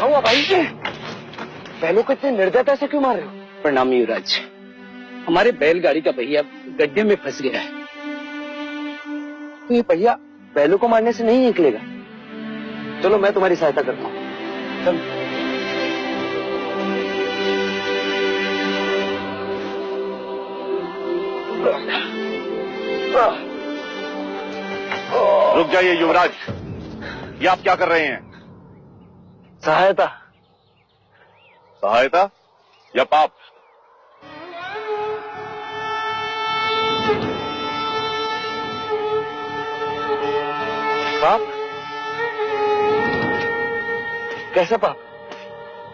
क्या हुआ भाई? बैलों को इतने निर्दयता से क्यों मार रहे हो? प्रणाम युवराज, हमारे बैलगाड़ी का पहिया गड्ढे में फंस गया है। तो ये पहिया बैलों को मारने से नहीं निकलेगा। चलो मैं तुम्हारी सहायता करता हूँ। चल। रुक जाइए युवराज, ये आप क्या कर रहे हैं? सहायता। सहायता या पाप? पाप? कैसा पाप?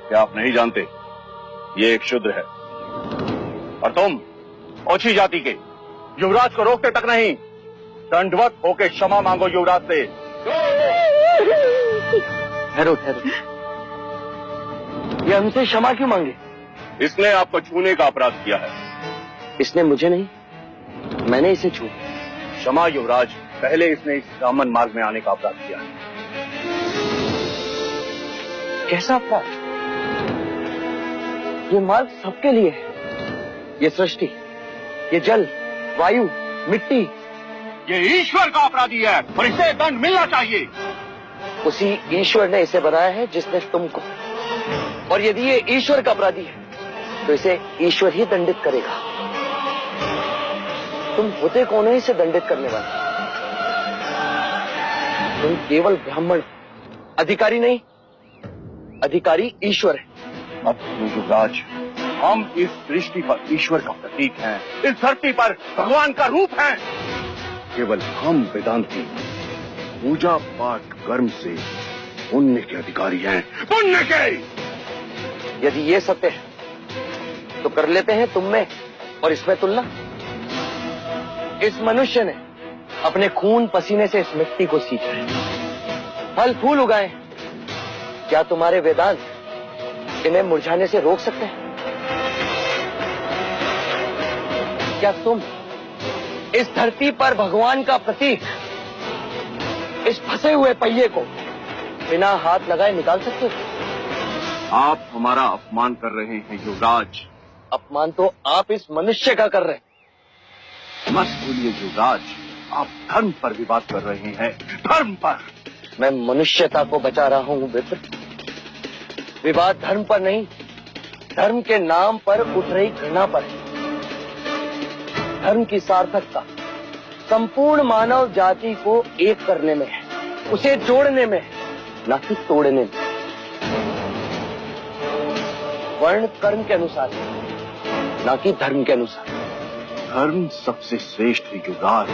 क्या आप नहीं जानते? ये एक शूद्र है और तुम ओछी जाति के युवराज को रोकते तक नहीं, दंडवत होके क्षमा मांगो युवराज से। ठहरो ठहरो, ये हमसे क्षमा क्यों मांगे? इसने आपको छूने का अपराध किया है। इसने मुझे नहीं, मैंने इसे छू। क्षमा युवराज, पहले इसने इस ब्राह्मण मार्ग में आने का अपराध किया है। कैसा अपराध? ये मार्ग सबके लिए है। ये सृष्टि, ये जल, वायु, मिट्टी, ये ईश्वर का अपराधी है और इसे दंड मिलना चाहिए। उसी ईश्वर ने इसे बनाया है जिसने तुमको, और यदि ये ईश्वर का अपराधी है तो इसे ईश्वर ही दंडित करेगा। तुम होते कौन हो इसे दंडित करने वाले? तुम केवल ब्राह्मण, अधिकारी नहीं, अधिकारी ईश्वर है। अब युवराज, हम इस सृष्टि पर ईश्वर का प्रतीक हैं, इस धरती पर भगवान का रूप है। केवल हम वेदांती पूजा पाठ कर्म से पुण्य के अधिकारी हैं, पुण्य के। यदि ये सत्य है तो कर लेते हैं तुम में और इसमें तुलना। इस मनुष्य ने अपने खून पसीने से इस मिट्टी को सींचा है, फल फूल उगाए। क्या तुम्हारे वेदांत इन्हें मुरझाने से रोक सकते हैं? क्या तुम इस धरती पर भगवान का प्रतीक, इस फंसे हुए पहिए को बिना हाथ लगाए निकाल सकते हो? आप हमारा अपमान कर रहे हैं युवराज। अपमान तो आप इस मनुष्य का कर रहे हैं। मत भूलिए युवराज, आप धर्म पर विवाद कर रहे हैं, धर्म पर। मैं मनुष्यता को बचा रहा हूँ विप्र। विवाद धर्म पर नहीं, धर्म के नाम पर उठ रही घृणा पर है। धर्म की सार्थकता संपूर्ण मानव जाति को एक करने में है, उसे जोड़ने में है, न कि तोड़ने में। वर्ण कर्म के अनुसार, न कि धर्म के अनुसार। धर्म सबसे श्रेष्ठ है युवराज,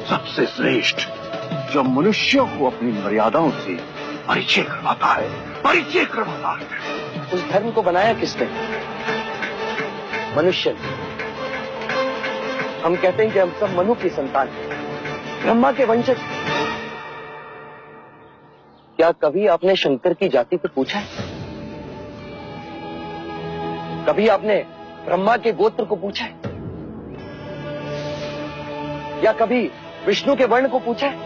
सबसे श्रेष्ठ, जो मनुष्यों को अपनी मर्यादाओं से परिचय करवाता है, परिचय करवाता है। उस धर्म को बनाया किसने? मनुष्य ने। हम कहते हैं कि हम सब मनु की संतान हैं, ब्रह्मा के वंशज। क्या कभी आपने शंकर की जाति पर पूछा है? कभी आपने ब्रह्मा के गोत्र को पूछा है? या कभी विष्णु के वर्ण को पूछा है?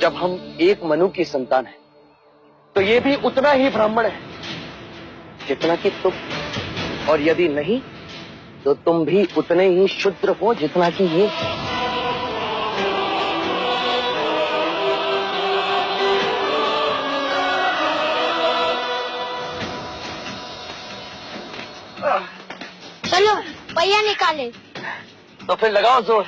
जब हम एक मनु की संतान हैं, तो ये भी उतना ही ब्राह्मण है जितना कि तुम, और यदि नहीं तो तुम भी उतने ही शूद्र हो जितना कि ये। चलो पहिया निकाले। तो फिर लगाओ जोर।